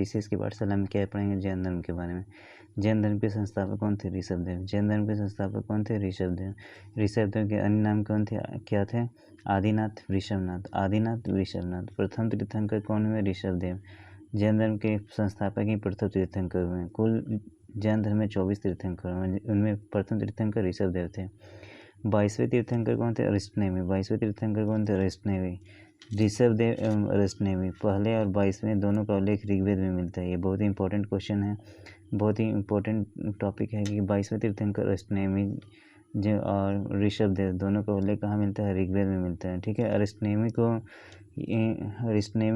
विशेष की पाठशाला में क्या पढ़ेंगे, जैन धर्म के बारे में। जैन धर्म के संस्थापक कौन थे, ऋषभदेव। जैन धर्म के संस्थापक कौन थे, ऋषभदेव। ऋषभदेव के अन्य नाम कौन थे, क्या थे, आदिनाथ, वृषभनाथ। आदिनाथ, वृषभनाथ। प्रथम तीर्थंकर कौन हुए, ऋषभदेव। जैन धर्म के संस्थापक ही प्रथम तीर्थंकर हुए। कुल जैन धर्म में 24 तीर्थंकर हुए, उनमें प्रथम तीर्थंकर ऋषभदेव थे। 22वें तीर्थंकर कौन थे, अरिष्टनेमी। 22वें तीर्थंकर कौन थे, अरिष्टनेमी। ऋषभदेव एवं अरिष्टनेमी, पहले और 22वें दोनों का उल्लेख ऋग्वेद में मिलता है। ये बहुत ही इंपॉर्टेंट क्वेश्चन है, बहुत ही इंपॉर्टेंट टॉपिक है कि 22वें तीर्थंकर अरिष्टनेमी जो और ऋषभदेव दोनों का उल्लेख कहाँ मिलता है, ऋग्वेद में मिलता है। ठीक है। अरिष्टनेमी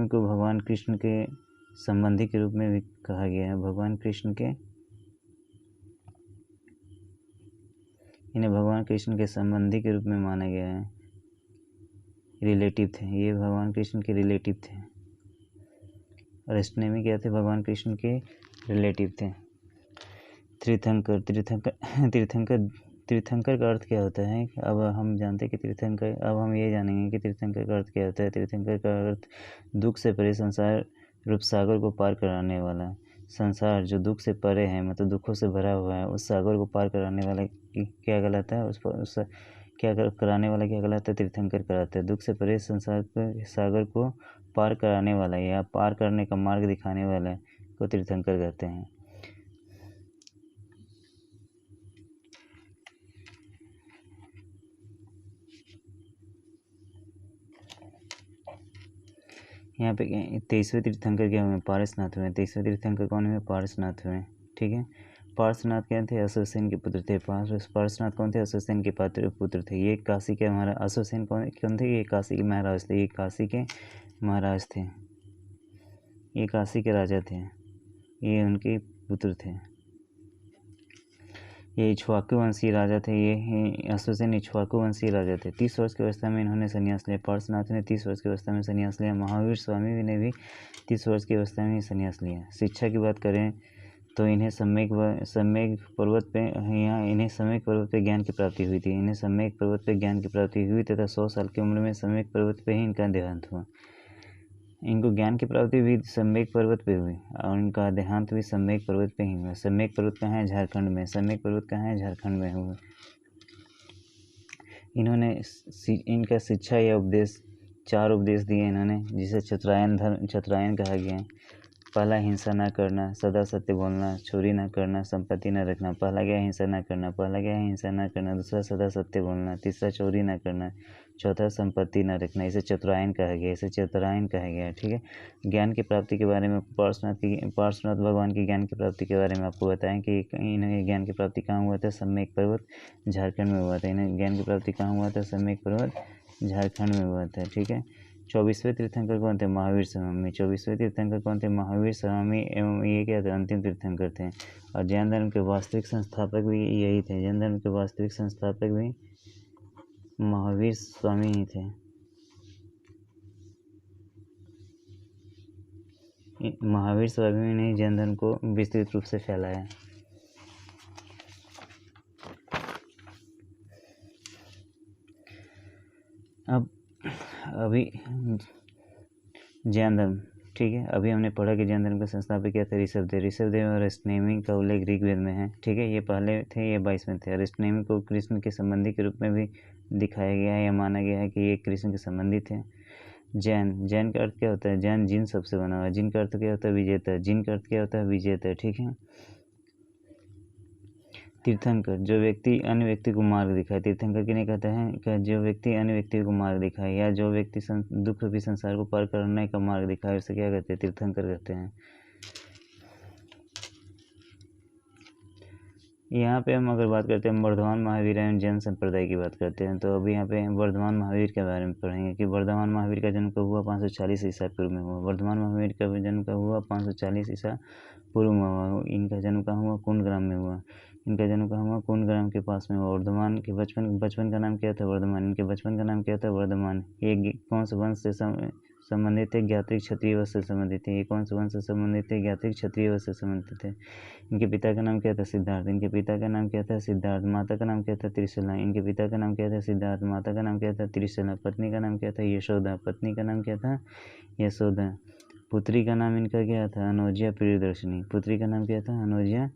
को भगवान कृष्ण के संबंधी के रूप में भी कहा गया है। भगवान कृष्ण के, इन्हें भगवान कृष्ण के संबंधी के रूप में माना गया है, रिलेटिव थे, ये भगवान कृष्ण के रिलेटिव थे। अरिष्टनेमी क्या थे, भगवान कृष्ण के रिलेटिव थे। तीर्थंकर, तीर्थंकर का अर्थ क्या होता है, अब हम जानते हैं कि तीर्थंकर, अब हम ये जानेंगे कि तीर्थंकर का अर्थ क्या होता है। तीर्थंकर का अर्थ दुख से परे संसार रूप सागर को पार कराने वाला। संसार जो दुख से परे है, मतलब दुखों से भरा हुआ है, उस सागर को पार कराने वाला क्या कहलाता है, उस क्या कराने वाला क्या कहलाता है, तीर्थंकर कराता है। दुख से परे संसार को, सागर को पार कराने वाला या पार करने का मार्ग दिखाने वाला को तीर्थंकर कहते हैं। यहाँ पे 23वें तीर्थंकर क्या हुए, पारसनाथ हुए। 23वें तीर्थंकर कौन हुए, पारसनाथ हुए। ठीक है। पारसनाथ क्या थे, अश्वसेन के पुत्र थे। पारसनाथ कौन थे, अश्वसेन के पुत्र थे। ये काशी के महाराज, अश्वसेन कौन थे, ये काशी के महाराज थे। ये काशी के महाराज थे, ये काशी के राजा थे, ये उनके पुत्र थे। ये इक्ष्वाकु वंशीय राजा थे, ये अश्वसेन इक्ष्वाकु वंशीय राजा थे। 30 वर्ष की अवस्था में इन्होंने संन्यास लिया। पार्श्वनाथ ने 30 वर्ष की अवस्था में संन्यास लिया। महावीर स्वामी ने भी 30 वर्ष की अवस्था में संन्यास लिया। शिक्षा की बात करें तो इन्हें सम्यक पर्वत पे, यहाँ इन्हें सम्यक पर्वत पे ज्ञान की प्राप्ति हुई थी। इन्हें सम्यक पर्वत पे ज्ञान की प्राप्ति हुई तथा 100 साल की उम्र में सम्यक पर्वत पे ही इनका देहांत हुआ। इनको ज्ञान की प्राप्ति भी सम्यक पर्वत पे हुई और इनका देहांत भी सम्यक पर्वत पे ही हुआ। सम्यक पर्वत कहाँ है, झारखंड में। सम्यक पर्वत कहाँ है, झारखंड में हुआ। इन्होंने इनका शिक्षा या उपदेश, 4 उपदेश दिए इन्होंने, जिसे चतुरायन कहा गया है। पहला, हिंसा न करना, सदा सत्य बोलना, चोरी न करना, संपत्ति न रखना। पहला क्या है, हिंसा न करना। पहला क्या है, हिंसा न करना। दूसरा, सदा सत्य बोलना। तीसरा, चोरी न करना। चौथा, संपत्ति न रखना। इसे चतुरायन कहा गया, इसे चतुरायन कहा गया। ठीक है। ज्ञान की प्राप्ति के बारे में पार्श्वनाथ भगवान की ज्ञान की प्राप्ति के बारे में आपको बताएं कि इन्हें ज्ञान की प्राप्ति कहाँ हुआ था, सम्यक पर्वत झारखंड में हुआ था। इन्हें ज्ञान की प्राप्ति कहाँ हुआ था, सम्यक पर्वत झारखंड में हुआ था। ठीक है। 24वें तीर्थंकर कौन थे, महावीर स्वामी। 24वें तीर्थंकर कौन थे, महावीर स्वामी, एवं ये क्या थे, अंतिम तीर्थंकर थे। और जैन धर्म के वास्तविक संस्थापक भी यही थे। जैन धर्म के वास्तविक संस्थापक भी महावीर स्वामी ही थे। महावीर स्वामी ने जैन धर्म को विस्तृत रूप से फैलाया। अब अभी जैन धर्म, ठीक है, अभी हमने पढ़ा कि जैन धर्म का संस्थापक क्या थे, ऋषभदेव। ऋषभदेव और अरिष्टनेमी का उल्लेख ऋग्वेद में है। ठीक है। ये पहले थे, ये 22वें थे। अरिष्टनेमी को कृष्ण के संबंधी के रूप में भी दिखाया गया है या माना गया है कि ये कृष्ण के संबंधी थे। जैन का अर्थ क्या होता है, जैन जिन सबसे बना हुआ है। जिन का अर्थ क्या होता है, विजेता। जिन का अर्थ क्या होता है, विजेता। ठीक है। तीर्थंकर, जो व्यक्ति अन्य व्यक्ति को मार्ग दिखाए। तीर्थंकर किन्हें कहते हैं, कि जो व्यक्ति अन्य व्यक्ति को मार्ग दिखाए या जो व्यक्ति दुख रूपी संसार को पार करने का मार्ग दिखाए, उसे क्या कहते हैं, तीर्थंकर कहते हैं। यहाँ पे हम अगर बात करते हैं वर्धमान महावीर एवं जैन संप्रदाय की बात करते हैं, तो अभी यहाँ पे वर्धमान महावीर के बारे में पढ़ेंगे कि वर्धमान महावीर का जन्म कब हुआ, 540 ईसा पूर्व में हुआ। वर्धमान महावीर का जन्म कब हुआ, 540 ईसा पूर्व में हुआ। इनका जन्म कहाँ हुआ, कुंडग्राम में हुआ। इनका जन्म कहाँ हुआ, कुंडग्राम के पास में हुआ। वर्धमान के बचपन का नाम क्या था, वर्धमान। इनके बचपन का नाम क्या था, वर्धमान। ये कौन से वंश से संबंधित है, ज्ञात्रिक क्षत्रिय वंश से संबंधित है। ये कौन से वंश से संबंधित है, ज्ञात्रिक क्षत्रिय वंश से संबंधित है। इनके पिता का नाम क्या था, सिद्धार्थ। इनके पिता का नाम क्या था, सिद्धार्थ। माता का नाम क्या था, त्रिशला। इनके पिता का नाम क्या था, सिद्धार्थ। माता का नाम क्या था, त्रिशला। पत्नी का नाम क्या था, यशोदा। पत्नी का नाम क्या था, यशोदा। पुत्री का नाम इनका क्या था? अनोजिया प्रियदर्शनी। पुत्री का नाम क्या था? अनोजिया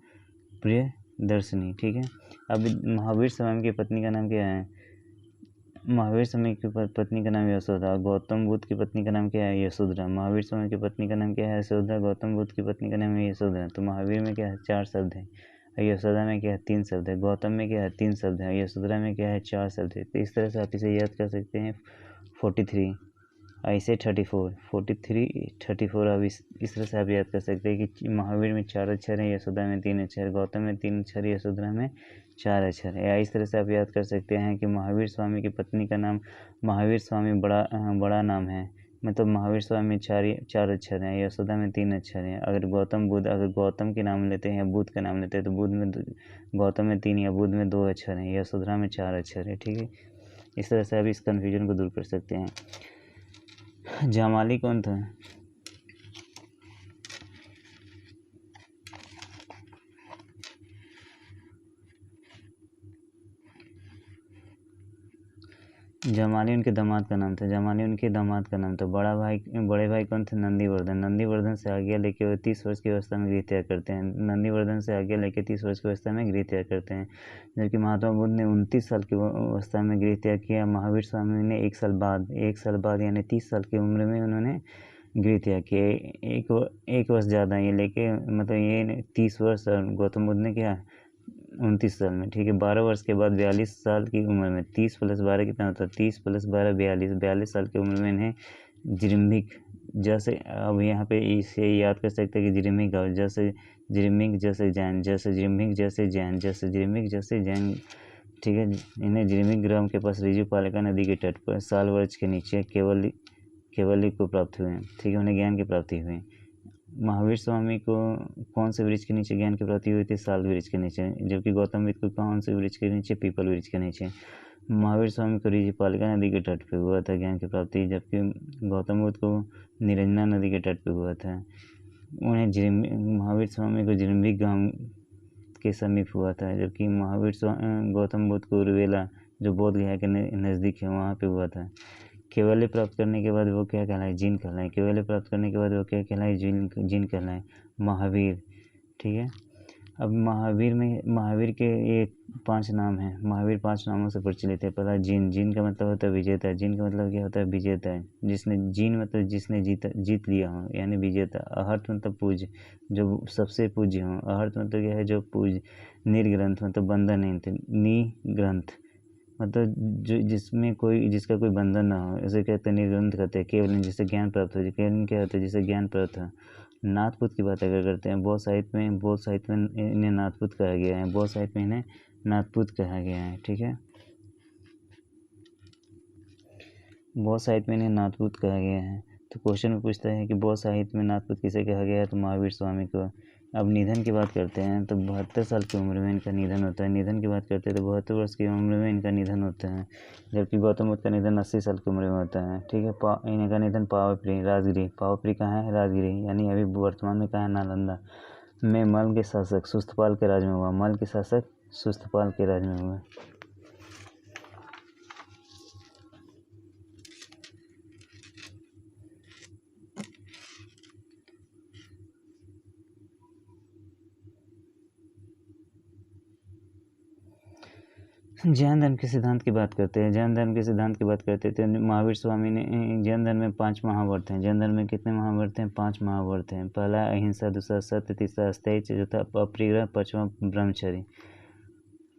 प्रियदर्शनी। ठीक है। अब महावीर स्वामी की पत्नी का नाम क्या है? महावीर स्वामी की पत्नी का नाम यशोदा। गौतम बुद्ध की पत्नी का नाम क्या है? यशोधरा। महावीर स्वामी की पत्नी का नाम क्या है? यशोधरा। गौतम बुद्ध की पत्नी का नाम है यशोधरा। तो महावीर में क्या है? 4 शब्द है। यशोदा में क्या है? 3 शब्द है। गौतम में क्या है? 3 शब्द है। यशोधरा में क्या है? 4 शब्द है। तो इस तरह से आप इसे याद कर सकते हैं। 43 ऐसे 34 43 34 अब इस तरह से आप याद कर सकते हैं कि महावीर में 4 अक्षर है, यशोदा में 3 अक्षर, गौतम में 3 अक्षर, यशोधरा में 4 अक्षर है। या इस तरह से आप याद कर सकते हैं कि महावीर स्वामी की पत्नी का नाम महावीर स्वामी बड़ा नाम है, मतलब महावीर स्वामी में 4 अक्षर हैं, यशोदा में 3 अक्षर हैं। अगर गौतम के नाम लेते हैं या बुद्ध का नाम लेते हैं तो गौतम में 3 या बुद्ध में 2 अक्षर हैं, यशोधरा में 4 अक्षर है। ठीक है। इस तरह से आप इस कन्फ्यूजन को दूर कर सकते हैं। जामाली कौन था? जमाली उनके दामाद का नाम था। जमाली उनके दामाद का नाम था। बड़े भाई कौन थे? नंदीवर्धन। नंदीवर्धन से आगे लेके वो 30 वर्ष की अवस्था में गृह त्याग करते हैं। नंदीवर्धन से आगे लेके 30 वर्ष की अवस्था में गृह त्याग करते हैं, जबकि महात्मा बुद्ध ने 29 साल की अवस्था में गृह त्याग किया। महावीर स्वामी ने 1 साल बाद यानी 30 साल की उम्र में उन्होंने गृह त्याग किया। एक वर्ष ज़्यादा ये लेके, मतलब ये 30 वर्ष, और गौतम बुद्ध ने क्या 29 साल में। ठीक है। 12 वर्ष के बाद 42 साल की उम्र में 30 + 12 कितना होता है? 30 + 12 42 साल की उम्र में इन्हें जिरिम्बिक, जैसे अब यहाँ पे इसे याद कर सकते हैं कि जिरिम्बिक जैसे जिरिम्बिक जैसे जैन, जैसे जिरिम्बिक जैसे जैन, जैसे जिरिम्बिक जैसे जैन। ठीक है। इन्हें जिरिम्बिक ग्राम के पास रिजुपालिका नदी के तट पर साल वर्ष के नीचे केवली को प्राप्त हुए। ठीक है। उन्हें ज्ञान की प्राप्ति हुई। महावीर स्वामी को कौन से वृक्ष के नीचे ज्ञान की प्राप्ति हुई थी? साल वृक्ष के नीचे। जबकि गौतम बुद्ध को कौन से वृक्ष के नीचे? पीपल वृक्ष के नीचे। महावीर स्वामी को रिजिपालिका नदी के तट पर हुआ था ज्ञान की प्राप्ति, जबकि गौतम बुद्ध को निरंजना नदी के तट पर हुआ था। महावीर स्वामी को जिरिम्बिक गांव के समीप हुआ था, जबकि गौतम बुद्ध को उर्वेला, जो बोध गया के नज़दीक है, वहाँ पे हुआ था। केवल्य प्राप्त करने के बाद वो क्या कहलाए? जीन कहलाए। केवल्य प्राप्त करने के बाद वो क्या कहलाए? जीन कहलाए। महावीर। ठीक है। अब महावीर के ये 5 नाम हैं। महावीर 5 नामों से प्रचलित है। पहला जीन। जीन का मतलब होता है विजेता। जीन का मतलब क्या होता है? विजेता है। जीन मतलब जिसने जीत लिया हो, यानी विजेता। अहर्त मतलब पूज्य, जो सबसे पूज्य हो। अहर्त मतलब क्या है? जो पूज्य। निर्ग्रंथ मतलब बंधन नहीं। निग्रंथ मतलब जिसका कोई बंधन ना हो, इसे कहते हैं निर्ग्रंथ कहते हैं। केवल जिससे ज्ञान प्राप्त हो। केवल क्या होता है? जिससे ज्ञान प्राप्त हो। नाथपुत की बात अगर करते हैं, बौद्ध साहित्य में इन्हें नाथपुत कहा गया है। बौद्ध साहित्य में इन्हें नाथपुत कहा गया है। ठीक है। बौद्ध साहित्य में इन्हें नाथपुत कहा गया है। तो क्वेश्चन में पूछता है कि बौद्ध साहित्य में नाथपुत किसे कहा गया है? तो महावीर स्वामी को। अब निधन की बात करते हैं तो 72 साल की उम्र में इनका निधन होता है। निधन की बात करते हैं तो 72 वर्ष की उम्र में इनका निधन होता है, जबकि गौतम बुद्ध का निधन 80 साल की उम्र में होता है। ठीक है। इनका निधन पावापुरी राजगिरी। पावापुरी कहाँ है? राजगिरी, यानी अभी वर्तमान में कहाँ है? नालंदा में मल के शासक सुस्तपाल के राज में हुआ। मल के शासक सुस्तपाल के राज में हुआ। जैन धर्म के सिद्धांत की बात करते हैं। जैन धर्म के सिद्धांत की बात करते हैं तो महावीर स्वामी ने जैन धर्म में 5 महाव्रत हैं। जैन धर्म में कितने महाव्रत हैं? 5 महाव्रत हैं। पहला अहिंसा, दूसरा सत्य, तीसरा अस्थेय, चौथा अपरिग्रह, 5वां ब्रह्मचर्य।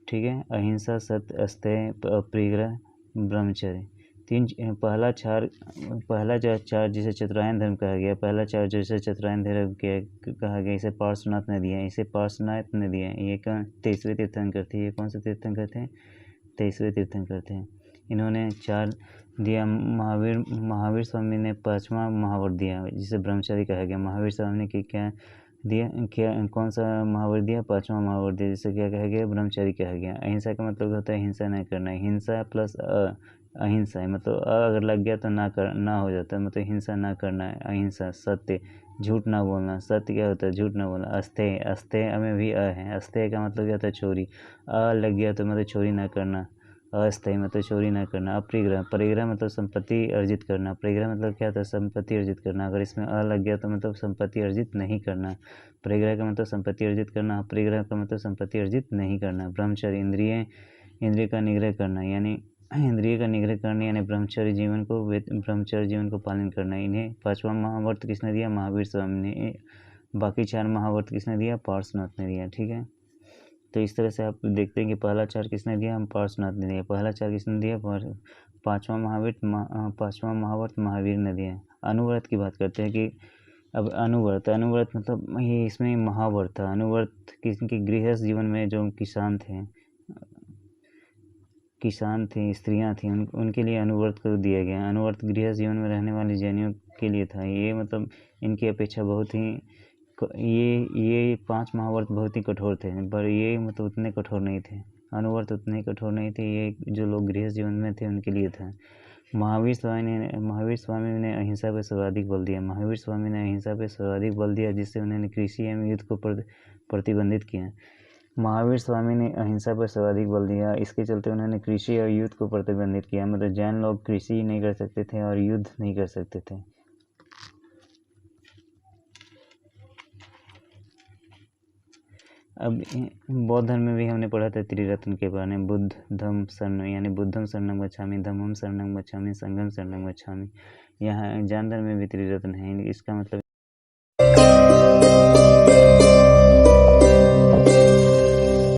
ठीक है। अहिंसा, सत्य, अस्थेय, अपरिग्रह, ब्रह्मचर्य। पहला जो 4 जिसे चतुरायन धर्म कहा गया, पहला 4 जिसे चतुरायन धर्म कहा गया, इसे पार्श्वनाथ ने दिया। ये 23वें तीर्थंकर थे। ये कौन से तीर्थंकर थे? 23वें तीर्थंकर थे। इन्होंने 4 दिया। महावीर स्वामी ने 5वां महाव्रत दिया, जिसे ब्रह्मचर्य कहा गया। महावीर स्वामी ने क्या दिया? कौन सा महाव्रत दिया? 5वां महाव्रत दिया, जिसे क्या कहा गया? ब्रह्मचर्य कहा गया। अहिंसा का मतलब होता है हिंसा नहीं करना। हिंसा प्लस अहिंसा है, मतलब अगर लग गया तो ना हो जाता है, मतलब हिंसा ना करना है। अहिंसा। सत्य, झूठ ना बोलना। सत्य क्या होता है? झूठ ना बोलना। अस्थेय में भी है। अस्थेय का मतलब क्या होता है? चोरी। लग गया तो मतलब चोरी ना करना। अस्थायी मतलब चोरी ना करना। अपरिग्रह, परिग्रह मतलब संपत्ति अर्जित करना। परिग्रह मतलब क्या था, संपत्ति अर्जित करना। अगर इसमें अ लग गया तो मतलब संपत्ति अर्जित नहीं करना। परिग्रह का मतलब संपत्ति अर्जित करना, अपरिग्रह का मतलब संपत्ति अर्जित नहीं करना। ब्रह्मचर्य, इंद्रिय का निग्रह करना, यानी इंद्रिय का निग्रह करना यानी ब्रह्मचर्य जीवन को पालन करना। इन्हें 5वां महावर्त किसने दिया, महावीर स्वामी ने। बाकी 4 महावर्त किसने दिया, पार्श्वनाथ ने दिया। ठीक है, तो इस तरह से आप देखते हैं कि पहला 4 किसने दिया, हम पार्श्वनाथ ने दिया। पहला 4 किसने दिया, 5वां महावर्त महावीर ने दिया। अनुव्रत की बात करते हैं कि अब अनुव्रत मतलब ये इसमें महावर्त था। अनुव्रत किसके, गृहस्थ जीवन में जो किसान थे, स्त्रियां थी, उनके लिए अनुव्रत कर दिया गया। अनुव्रत गृहस्थ जीवन में रहने वाले जैनियों के लिए था। ये मतलब इनकी अपेक्षा बहुत ही ये 5 महाव्रत बहुत ही कठोर थे, पर ये मतलब उतने कठोर नहीं थे। अनुव्रत उतने कठोर नहीं थे, ये जो लोग गृहस्थ जीवन में थे उनके लिए था। महावीर स्वामी ने अहिंसा पर सर्वाधिक बल दिया। महावीर स्वामी ने अहिंसा पर सर्वाधिक बल दिया, जिससे उन्होंने कृषि एवं युद्ध को प्रतिबंधित किया। महावीर स्वामी ने अहिंसा पर सर्वाधिक बल दिया, इसके चलते उन्होंने कृषि और युद्ध को प्रतिबंधित किया। मतलब जैन लोग कृषि नहीं कर सकते थे और युद्ध नहीं कर सकते थे। अब बौद्ध धर्म में भी हमने पढ़ा था त्रिरत्न के बारे में। बुद्ध धम्म शरण, यानी बुद्धम शरणं गच्छामि, धम्मम शरणं गच्छामि, संघम शरणं गच्छामि। यहाँ जैन धर्म में भी त्रिरत्न है। इसका मतलब